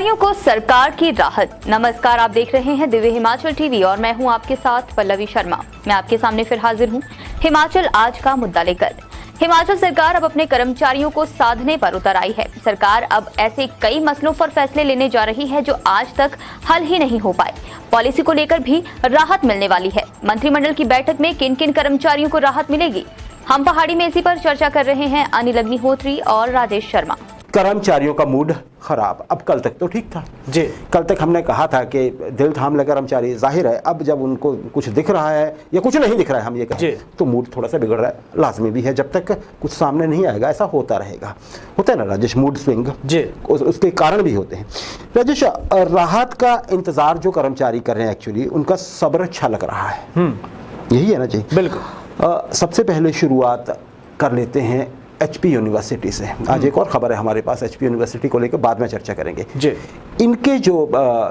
कर्मचारियों को सरकार की राहत। नमस्कार, आप देख रहे हैं दिव्य हिमाचल टीवी और मैं हूं आपके साथ पल्लवी शर्मा। मैं आपके सामने फिर हाजिर हूं हिमाचल आज का मुद्दा लेकर। हिमाचल सरकार अब अपने कर्मचारियों को साधने पर उतर आई है। सरकार अब ऐसे कई मसलों पर फैसले लेने जा रही है जो आज तक हल ही नहीं हो पाए। पॉलिसी को लेकर भी राहत मिलने वाली है। मंत्रिमंडल की बैठक में किन किन कर्मचारियों को राहत मिलेगी, हम पहाड़ी में इसी पर चर्चा कर रहे हैं अनिल अग्निहोत्री और राजेश शर्मा। कर्मचारियों का मूड खराब। अब कल तक तो ठीक था जी, कल तक हमने कहा था कि दिल थाम ले कर्मचारी। जाहिर है अब जब उनको कुछ दिख रहा है या कुछ नहीं दिख रहा है, हम ये कहें तो मूड थोड़ा सा बिगड़ रहा है। लाजमी भी है, जब तक कुछ सामने नहीं आएगा ऐसा होता रहेगा। होता है ना राजेश, मूड स्विंग जी, उसके कारण भी होते हैं। राजेश, राहत का इंतजार जो कर्मचारी कर रहे हैं एक्चुअली उनका सब्र छलक रहा है, यही है ना जी? बिल्कुल। सबसे पहले शुरुआत कर लेते हैं HP यूनिवर्सिटी से। आज एक और खबर है हमारे पास HP यूनिवर्सिटी को लेकर, बाद में चर्चा करेंगे जी। इनके जो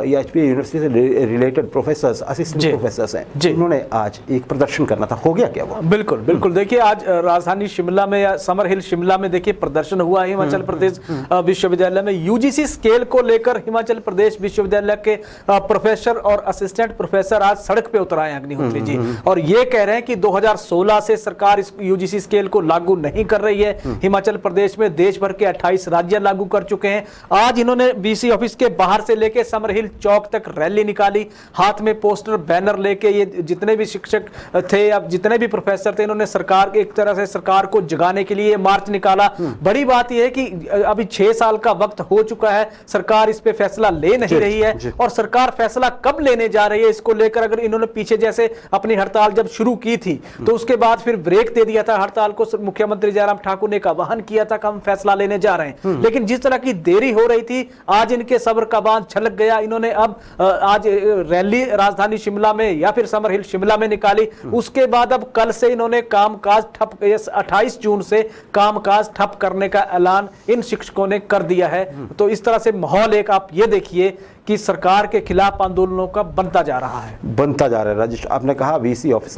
ये HP यूनिवर्सिटी से रिलेटेड प्रोफेसर्स, असिस्टेंट प्रोफेसर्स हैं, उन्होंने आज एक प्रदर्शन करना था। हो गया क्या वो? बिल्कुल बिल्कुल। देखिए आज राजधानी शिमला में या समर हिल शिमला में देखिए प्रदर्शन हुआ है हिमाचल प्रदेश विश्वविद्यालय में। UGC स्केल को लेकर हिमाचल प्रदेश विश्वविद्यालय के प्रोफेसर और असिस्टेंट प्रोफेसर आज सड़क पे उतर आए अग्निहोत्री जी, और ये कह रहे हैं कि 2016 से सरकार इस UGC स्केल को लागू नहीं कर रही है हिमाचल प्रदेश में। देश भर के 28 राज्य लागू कर चुके हैं। आज इन्होंने BC ऑफिस के बाहर से लेके समर हिल चौक तक रैली निकाली, हाथ में पोस्टर बैनर लेके। ये जितने भी शिक्षक थे या जितने भी प्रोफेसर थे, इन्होंने सरकार एक तरह से सरकार को जगाने के लिए मार्च निकाला। बड़ी बात यह है कि अभी 6 साल का वक्त हो चुका है, सरकार इस पे फैसला ले नहीं रही है, और सरकार फैसला कब लेने जा रही है इसको लेकर। अगर इन्होंने पीछे जैसे अपनी हड़ताल जब शुरू की थी तो उसके बाद फिर ब्रेक दे दिया था हड़ताल को, मुख्यमंत्री जयराम ठाकुर ने का वाहन किया था कि हम फैसला लेने जा रहे हैं, लेकिन जिस तरह की देरी हो रही थी आज इनके सब्र का बांध छलक गया। इन्होंने अब आज रैली राजधानी शिमला में या फिर समर हिल शिमला में निकाली। उसके बाद अब कल से इन्होंने कामकाज ठप, 28 जून से कामकाज ठप करने का ऐलान इन शिक्षकों ने कर दिया है। तो इस तरह से माहौल एक आप ये देखिए कि सरकार के खिलाफ आंदोलनों का बनता जा रहा है राजेश, आपने कहा VC ऑफिस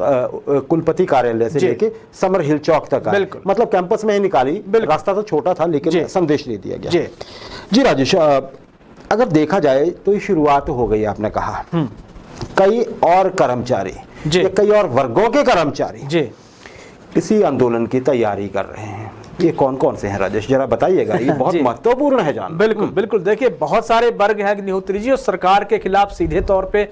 कुलपति कार्यालय से लेके समर हिल चौक तक, मतलब कैंपस में ही निकाली। रास्ता तो छोटा था लेकिन संदेश दे दिया गया जी। राजेश, अगर देखा जाए तो ये शुरुआत हो गई, आपने कहा कई और कर्मचारी, कई और वर्गों के कर्मचारी इसी आंदोलन की तैयारी कर रहे हैं। ये कौन कौन से हैं राजेश, जरा बताइएगा, ये बहुत महत्वपूर्ण है जान। बिल्कुल बिल्कुल। देखिए बहुत सारे वर्ग हैं अग्निहोत्री जी और सरकार के खिलाफ सीधे तौर पे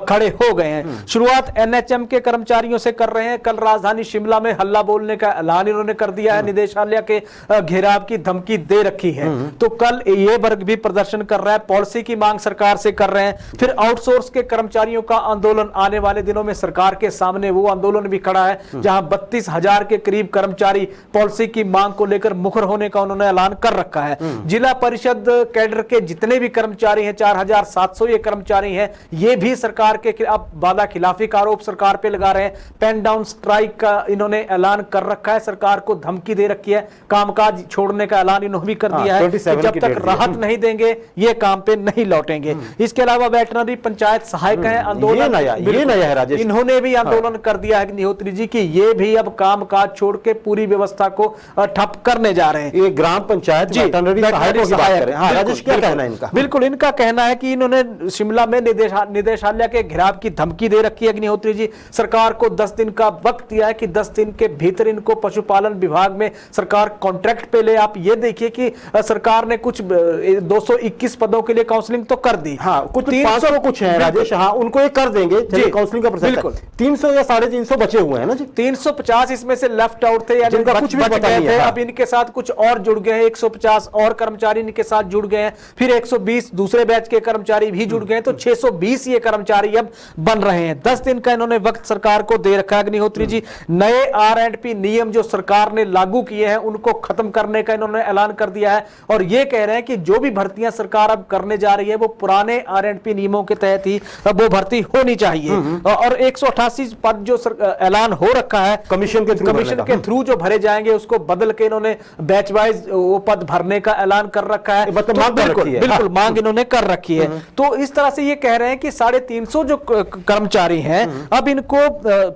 खड़े हो गए हैं। शुरुआत NHM के कर्मचारियों से कर रहे हैं। कल राजधानी शिमला में हल्ला बोलने का ऐलान इन्होंने कर दिया है, निदेशालय के घेराव की धमकी दे रखी है। तो कल ये वर्ग भी प्रदर्शन कर रहा है, पॉलिसी की मांग सरकार से कर रहे हैं। फिर आउटसोर्स के कर्मचारियों का आंदोलन आने वाले दिनों में सरकार के सामने वो आंदोलन भी खड़ा है, जहां 32,000 के करीब कर्मचारी पॉलिसी की मांग को लेकर मुखर होने का उन्होंने ऐलान कर रखा है। जिला परिषद कैडर के जितने भी कर्मचारी हैं, 4700 ये कर्मचारी हैं, ये भी सरकार के खिलाफ वादा खिलाफी का आरोप सरकार पे लगा रहे हैं। पेन डाउन स्ट्राइक का इन्होंने ऐलान कर रखा है, सरकार को धमकी दे रखी है, कामकाज छोड़ने का ऐलान इन्होंने भी कर दिया है कि जब तक राहत नहीं देंगे ये काम पे नहीं लौटेंगे। इसके अलावा वेटनरी पंचायत सहायक है आंदोलन, ये नया है राजेश, इन्होंने भी आंदोलन कर दिया है अग्निहोत्री जी की ये भी अब कामकाज छोड़ के पूरी व्यवस्था को ठप करने जा रहे हैं। ये ग्राम पंचायत वेटरनरी सहायकों की बात करें। हाँ राजेश, क्या कहना है इनका? बिल्कुल, इनका कहना है कि इन्होंने शिमला में निदेशालय के घेराव की धमकी दे रखी है अग्निहोत्री जी। सरकार को 10 दिन का वक्त दिया है कि 10 दिन के भीतर इनको पशुपालन विभाग में सरकार कॉन्ट्रैक्ट पे ले। आप ये देखिए कि सरकार ने कुछ 221 पदों के लिए काउंसलिंग तो कर दी। हाँ, कुछ 300 कुछ है राजेश, हाँ उनको ये कर देंगे काउंसलिंग का प्रोसेस। 300 या 350 बचे हुए हैं ना जी। 350 इसमें से लेफ्ट आउट थे, यानी कुछ भी बच गए थे। अब इनके साथ कुछ और जुड़ गए हैं, 150 और कर्मचारी इनके साथ जुड़ गए हैं, फिर 120 दूसरे बैच के कर्मचारी भी जुड़ गए हैं, तो 620 ये कर्मचारी अब बन रहे हैं। 10 दिन का इन्होंने वक्त सरकार को दे रखा है अग्निहोत्री जी। नए R&P नियम जो सरकार ने लागू किए हैं उनको खत्म करने का इन्होंने ऐलान कर दिया है, और ये कह रहे हैं कि जो भी भर्तियां सरकार अब करने जा रही है वो पुराने R&P नियमों के तहत ही वो भर्ती होनी चाहिए। और 188 पद जो ऐलान हो रखा है कमीशन के थ्रू जो भरे जाएंगे उसको बदल करके इन्होंने बैच वाइज वो पद भरने का ऐलान कर रखा है। मतलब मांग कर रखी है। बिल्कुल मांग इन्होंने कर रखी है। तो इस तरह से ये कह रहे हैं कि 350 जो कर्मचारी हैं अब इनको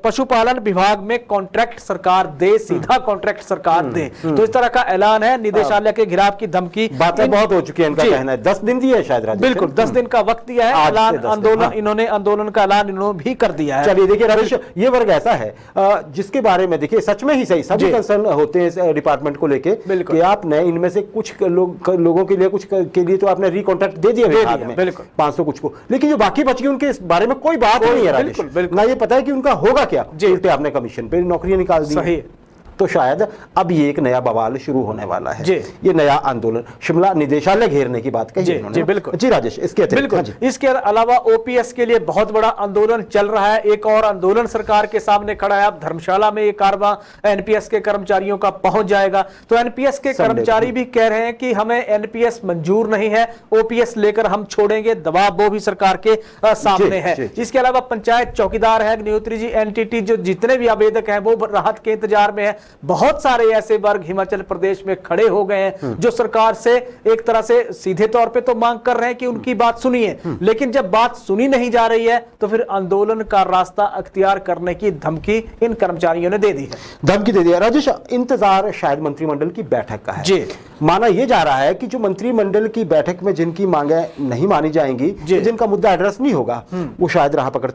पशुपालन विभाग में कॉन्ट्रैक्ट सरकार दे, सीधा कॉन्ट्रैक्ट सरकार दे। तो इस तरह का ऐलान है, निदेशालय के घिराव की धमकी। बातें बहुत हो चुकी है, इनका कहना है 10 दिन दिया है शायद राजेश। बिल्कुल 10 दिन का वक्त दिया है, ऐलान आंदोलन इन्होंने आंदोलन का ऐलान इन्होंने भी कर दिया है। चलिए देखिए राजेश, ये वर्ग ऐसा है जिसके बारे में देखिए सच में ही सही सभी कंसर्न होते हैं इस डिपार्टमेंट को लेके कि आपने इनमें से कुछ लोगों के लिए, कुछ के लिए तो आपने रिकॉन्ट्रैक्ट दे दिया विभाग में 500 कुछ को, लेकिन जो बाकी बच गए उनके इस बारे में कोई बात नहीं है राजेश। ना ये पता है कि उनका होगा क्या, उल्टे आपने कमीशन पे नौकरियां निकाल दी। सही। तो शायद अब ये एक नया बवाल शुरू होने वाला है, ये नया आंदोलन, शिमला निदेशालय घेरने की बात कही इन्होंने। बिल्कुल जी राजेश, इसके बिल्कुल इसके अलावा ओपीएस के लिए बहुत बड़ा आंदोलन चल रहा है। एक और आंदोलन सरकार के सामने खड़ा है। अब धर्मशाला में ये कारवां एनपीएस के कर्मचारियों का पहुंच जाएगा। तो एनपीएस के कर्मचारी भी कह रहे हैं कि हमें एनपीएस मंजूर नहीं है, ओपीएस लेकर हम छोड़ेंगे। दबाव वो भी सरकार के सामने है। इसके अलावा पंचायत चौकीदार है अग्निहोत्री जी, एनटीटी, जो जितने भी आवेदक हैं वो राहत के इंतजार में है। बहुत सारे ऐसे वर्ग हिमाचल प्रदेश में खड़े हो गए हैं जो सरकार से एक तरह से सीधे तौर पे तो मांग कर रहे हैं कि उनकी बात सुनिए, लेकिन जब बात सुनी नहीं जा रही है तो फिर आंदोलन का रास्ता अख्तियार करने की धमकी इन कर्मचारियों ने दे दी है। धमकी दे दिया राजेश। इंतजार शायद मंत्रिमंडल की बैठक का है। जी। माना यह जा रहा है कि जो मंत्रिमंडल की बैठक में जिनकी मांगे नहीं मानी जाएंगी, जिनका मुद्दा एड्रेस नहीं होगा, वो शायद राह पकड़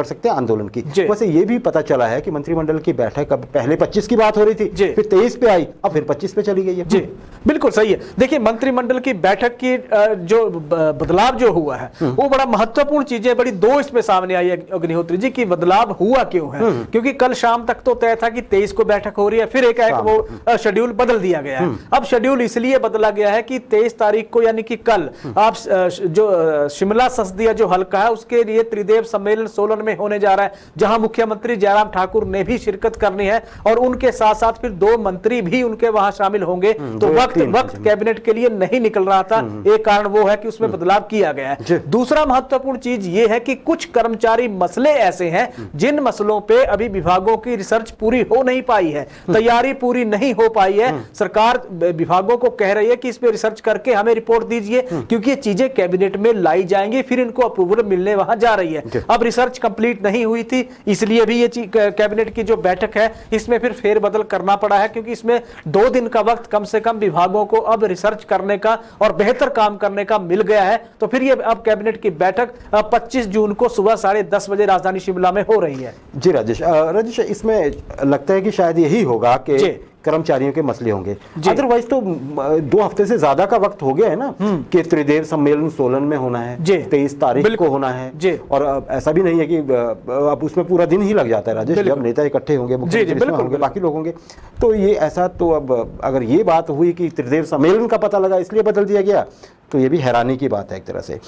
सकते हैं आंदोलन की। वैसे ये भी पता चला है कि मंत्रिमंडल की बैठक अब पहले 25 की बात हो रही थी, फिर 23 पे आई, अब फिर 25 पे चली गई है। जी बिल्कुल सही है। देखिए मंत्रिमंडल की बैठक की जो बदलाव जो हुआ है वो बड़ा महत्वपूर्ण चीजें बड़ी दो इसमें सामने आई है अग्निहोत्री जी की बदलाव हुआ क्यों है। क्योंकि कल शाम तक तो तय था कि 23 को बैठक हो रही है, फिर एक वो शेड्यूल बदल दिया गया है। अब शेड्यूल इसलिए बदला गया है कि 23 तारीख को यानी कि कल आप जो शिमला संसदीय जो हल्का है उसके लिए त्रिदेव सम्मेलन सोलन में होने जा रहा है, जहां मुख्यमंत्री जयराम ठाकुर ने भी शिरकत करनी है और उनके साथ साथ फिर 2 मंत्री भी उनके वहां शामिल होंगे। तो वक्त कैबिनेट के लिए नहीं निकल रहा था। एक कारण वो है कि उसमें बदलाव किया गया है। दूसरा महत्वपूर्ण चीज ये है कि कुछ कर्मचारी मसले ऐसे हैं जिन मसलों पे अभी विभागों की रिसर्च पूरी हो नहीं पाई है, तैयारी पूरी नहीं हो पाई है। सरकार विभागों को कह रही है कि इस पे रिसर्च करके हमें रिपोर्ट दीजिए, क्योंकि ये चीजें कैबिनेट में लाई जाएंगी, फिर इनको अप्रूवल मिलने वहां जा रही है। अब रिसर्च कंप्लीट नहीं हुई थी, इसलिए भी ये कैबिनेट की जो बैठक है इसमें फिर फेरबदल करना पड़ा है, क्योंकि इसमें 2 दिन का वक्त कम से कम विभागों को अब रिसर्च करने का और बेहतर काम करने का मिल गया है। तो फिर ये अब कैबिनेट की बैठक 25 जून को सुबह 10:30 बजे राजधानी शिमला में हो रही है। जी राजेश, इसमें लगता है कि शायद यही होगा कि कर्मचारियों के मसले होंगे। अदरवाइज तो 2 हफ्ते से ज्यादा का वक्त हो गया है ना कि त्रिदेव सम्मेलन सोलन में होना है, 23 तारीख को होना है। और ऐसा भी नहीं है कि अब उसमें पूरा दिन ही लग जाता है राजेश, जब नेता इकट्ठे होंगे, होंगे, बाकी लोग होंगे। तो ये ऐसा तो अब अगर ये बात हुई कि त्रिदेव सम्मेलन का पता लगा इसलिए बदल दिया गया, तो ये भी हैरानी की बात है एक तरह से।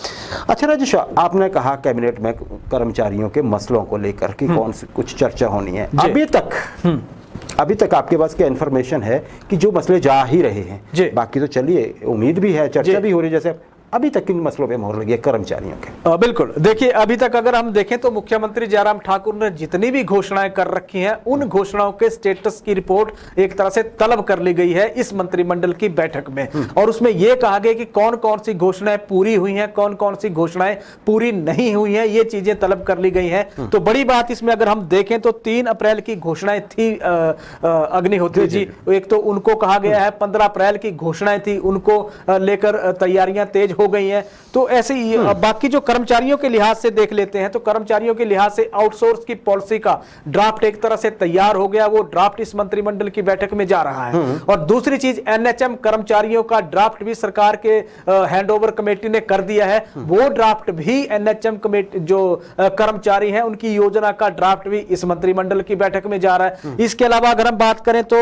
अच्छा राजेश, आपने कहा कैबिनेट में कर्मचारियों के मसलों को लेकर कि कौन सी कुछ चर्चा होनी है। अभी तक आपके पास क्या इन्फॉर्मेशन है कि जो मसले जा ही रहे हैं, बाकी तो चलिए उम्मीद भी है, चर्चा भी हो रही है, जैसे अभी तक किन मसलों पे मोहर लगी है कर्मचारियों के? बिल्कुल, देखिए अभी तक अगर हम देखें तो मुख्यमंत्री जयराम ठाकुर ने जितनी भी घोषणाएं कर रखी हैं उन घोषणाओं के स्टेटस की रिपोर्ट एक तरह से तलब कर ली गई है इस मंत्रिमंडल की बैठक में। और उसमें यह कहा गया कि कौन कौन सी घोषणाएं पूरी हुई हैं, कौन कौन सी घोषणाएं पूरी नहीं हुई हैं, ये चीजें तलब कर ली गई हैं। तो बड़ी बात इसमें अगर हम देखें तो 3 अप्रैल की घोषणाएं थी अग्निहोत्री जी, एक तो उनको कहा गया है 15 अप्रैल की घोषणाएं थी, उनको लेकर तैयारियां तेज हो गई हैं। तो ऐसे ही बाकी जो कर्मचारियों के लिहाज से देख लेते हैं तो कर्मचारियों के लिहाज से आउटसोर्स की पॉलिसी का ड्राफ्ट एक तरह से तैयार हो गया, वो ड्राफ्ट इस मंत्रिमंडल की बैठक में जा रहा है। और दूसरी चीज एनएचएम कर्मचारियों का ड्राफ्ट भी सरकार के हैंडओवर कमेटी ने कर दिया है, वो ड्राफ्ट भी एनएचएम कमेटी जो कर्मचारी हैं उनकी योजना का ड्राफ्ट भी इस मंत्रिमंडल की बैठक में जा रहा है। इसके अलावा अगर हम बात करें तो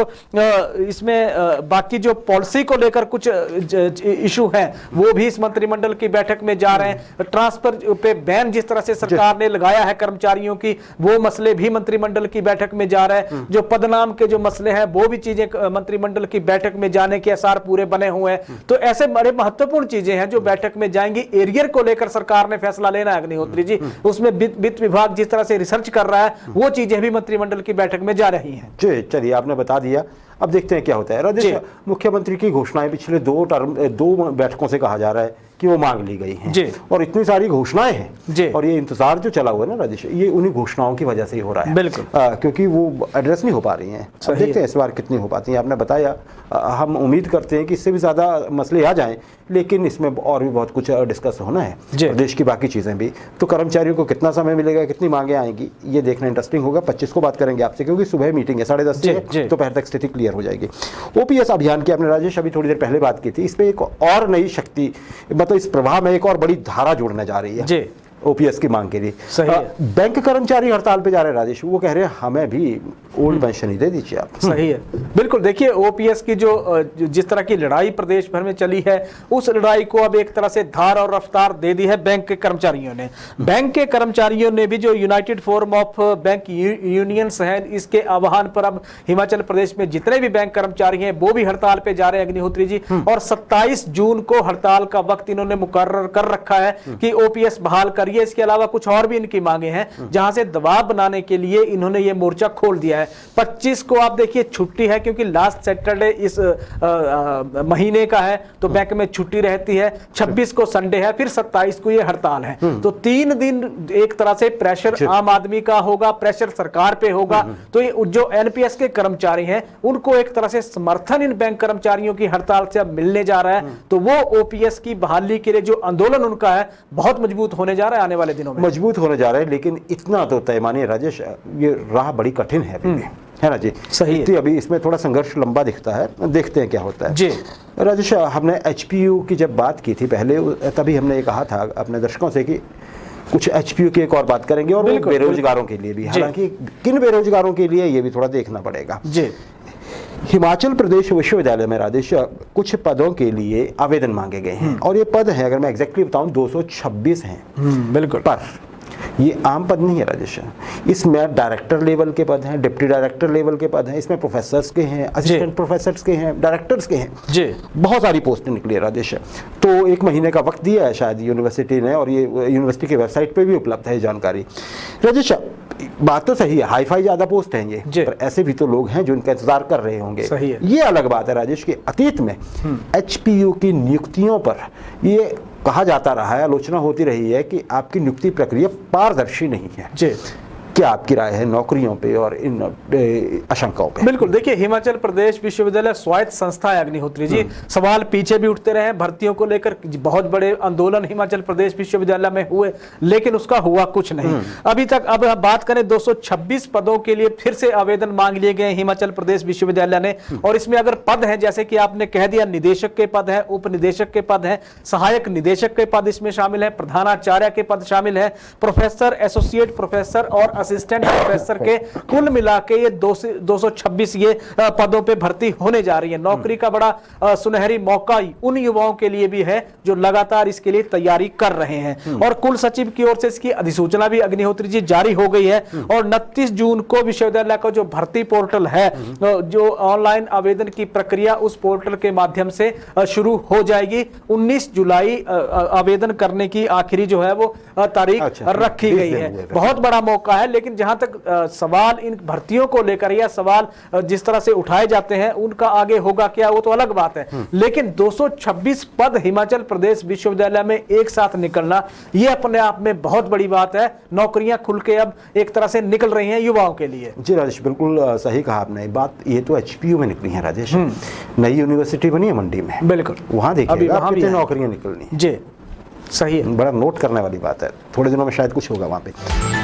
इसमें बाकी जो पॉलिसी को लेकर कुछ इशू है वो भी इस मंत्रिमंडल की बैठक में जा रहे हैं। ट्रांसफर पे बैन जिस तरह से सरकार ने लगाया है कर्मचारियों की, वो मसले भी मंत्रिमंडल की बैठक में जा रहे हैं। जो पदनाम के जो मसले हैं वो भी चीजें मंत्रिमंडल की बैठक में जाने के आसार पूरे बने हुए हैं। तो ऐसे बड़े महत्वपूर्ण चीजें हैं जो बैठक में जाएंगी। एरियर को लेकर सरकार ने फैसला लेना है अग्निहोत्री जी, उसमें वित्त विभाग जिस तरह से रिसर्च कर रहा है वो चीजें भी मंत्रिमंडल की बैठक में जा रही हैं। चलिए आपने बता दिया। अब देखते हैं क्या होता है। राजेश, मुख्यमंत्री की घोषणाएं पिछले दो बैठकों से कहा जा रहा है कि वो मांग ली गई हैं और इतनी सारी घोषणाएं हैं और ये इंतजार जो चला हुआ है ना राजेश, ये उन्हीं घोषणाओं की वजह से ही हो रहा है। बिल्कुल, क्योंकि वो एड्रेस नहीं हो पा रही हैं। अब देखते हैं इस बार कितनी हो पाती हैं। आपने बताया, हम उम्मीद करते हैं कि इससे भी ज़्यादा मसले आ जाएं, लेकिन इसमें और भी बहुत कुछ डिस्कस होना है, प्रदेश की बाकी चीज़ें भी। तो कर्मचारियों को कितना समय मिलेगा, कितनी मांगे आएंगी, ये देखना इंटरेस्टिंग होगा। 25 को बात करेंगे आपसे, क्योंकि सुबह मीटिंग है 10:30 से, दोपहर तक स्थिति क्लियर हो जाएगी। OPS अभियान की आपने राजेश अभी थोड़ी देर पहले बात की थी। इस पर एक और नई शक्ति, मतलब इस प्रवाह में एक और बड़ी धारा जुड़ने जा रही है OPS की मांग के लिए। बैंक कर्मचारी हड़ताल पे जा रहे हैं राजेश, वो कह रहे हैं हमें भी ओल्ड पेंशन ही दे दीजिए आप। सही है, बिल्कुल। देखिए OPS की जो जिस तरह की लड़ाई प्रदेश भर में चली है, उस लड़ाई को अब एक तरह से धार और रफ्तार दे दी है बैंक के कर्मचारियों ने। बैंक के कर्मचारियों ने भी, जो United forum of bank unions हैं, इसके आह्वान पर अब हिमाचल प्रदेश में जितने भी बैंक कर्मचारी हैं वो भी हड़ताल पे जा रहे हैं अग्निहोत्री जी। और 27 जून को हड़ताल का वक्त इन्होंने मुकर्रर कर रखा है कि OPS बहाल करिए। इसके अलावा कुछ और भी इनकी मांगे हैं, जहां से दबाव बनाने के लिए इन्होंने ये मोर्चा खोल दिया है। 25 को आप देखिए छुट्टी है, क्योंकि लास्ट सैटरडे इस महीने का है, तो बैंक में छुट्टी रहती है। 26 को संडे है, फिर 27 को ये हड़ताल है। तो 3 दिन एक तरह से प्रेशर आम आदमी का होगा, प्रेशर सरकार पे होगा। तो ये जो NPS के कर्मचारी हैं, उनको एक तरह से समर्थन इन बैंक कर्मचारियों की हड़ताल से अब मिलने जा रहा है। तो वो OPS की बहाली के लिए जो आंदोलन उनका है, बहुत मजबूत होने जा रहा है, आने वाले दिनों में मजबूत होने जा रहा है। लेकिन इतना तो तय मानिए राजेश, ये राह बड़ी कठिन है अभी, है ना जी। सही है। अभी इसमें थोड़ा संघर्ष लंबा दिखता है, देखते हैं क्या होता है जी। राजेश, हमने HPU की जब बात की थी पहले, तभी हमने ये कहा था अपने दर्शकों से कि कुछ HPU की एक और बात करेंगे, और बेरोजगारों के लिए भी। हालांकि किन बेरोजगारों के लिए, ये भी थोड़ा देखना पड़ेगा जी। हिमाचल प्रदेश विश्वविद्यालय में राजेश कुछ पदों के लिए आवेदन मांगे गए हैं, और ये पद हैं, अगर मैं एग्जैक्टली बताऊं, 226 हैं। बिल्कुल, पर ये आम पद नहीं है राजेश। इसमें डायरेक्टर लेवल के पद हैं, डिप्टी डायरेक्टर लेवल के पद हैं, इसमें प्रोफेसर्स के हैं, असिस्टेंट प्रोफेसर्स के हैं, डायरेक्टर्स के हैं जी। बहुत सारी पोस्टें निकली है राजेश। तो 1 महीने का वक्त दिया है शायद यूनिवर्सिटी ने, और ये यूनिवर्सिटी की वेबसाइट पे भी उपलब्ध है जानकारी। राजेश, बात तो सही है, हाई फाई ज्यादा पोस्ट हैं ये, पर ऐसे भी तो लोग हैं जो इनका इंतजार कर रहे होंगे। सही है। ये अलग बात है राजेश कि अतीत में HPU की नियुक्तियों पर ये कहा जाता रहा है, आलोचना होती रही है कि आपकी नियुक्ति प्रक्रिया पारदर्शी नहीं है जी। क्या आपकी राय है नौकरियों पे और इन आशंकाओं पे? बिल्कुल, देखिए हिमाचल प्रदेश विश्वविद्यालय स्वायत्त संस्था है अग्निहोत्री जी। सवाल पीछे भी उठते रहे, भर्तियों को लेकर बहुत बड़े आंदोलन हिमाचल प्रदेश विश्वविद्यालय में हुए, लेकिन उसका हुआ कुछ नहीं अभी तक। अब बात करें 226 पदों के लिए फिर से आवेदन मांग लिए गए हिमाचल प्रदेश विश्वविद्यालय ने। और इसमें अगर पद है, जैसे कि आपने कह दिया, निदेशक के पद है, उप निदेशक के पद है, सहायक निदेशक के पद इसमें शामिल है, प्रधानाचार्य के पद शामिल है, प्रोफेसर, एसोसिएट प्रोफेसर और असिस्टेंट प्रोफेसर के कुल मिला के ये 226 ये पदों पे भर्ती होने जा रही है। नौकरी का बड़ा सुनहरी मौका उन युवाओं के लिए भी है जो लगातार इसके लिए तैयारी कर रहे हैं। और कुल सचिव की ओर से इसकी अधिसूचना भी अग्निहोत्री जी जारी हो गई है। और 29 जून को विश्वविद्यालय का जो भर्ती पोर्टल है, जो ऑनलाइन आवेदन की प्रक्रिया उस पोर्टल के माध्यम से शुरू हो जाएगी। 19 जुलाई आवेदन करने की आखिरी जो है वो तारीख रखी गई है। बहुत बड़ा मौका है। लेकिन जहां तक सवाल इन भर्तियों को लेकर या सवाल जिस तरह से उठाए जाते हैं उनका आगे होगा क्या, वो तो अलग बात है। लेकिन 226 पद हिमाचल प्रदेश विश्वविद्यालय में एक साथ निकलना, ये अपने आप में बहुत बड़ी बात है। नौकरियां खुल के अब एक तरह से निकल रही हैं युवाओं के लिए। जी राजेश, बिल्कुल सही कहा आपने। बात ये तो HPU में निकली है राजेश, नई यूनिवर्सिटी बनी है मंडी में, बिल्कुल वहां देखिएगा कितनी नौकरियां निकलनी। जी सही है, बड़ा नोट करने वाली बात है। थोड़े दिनों में शायद कुछ होगा वहां पे।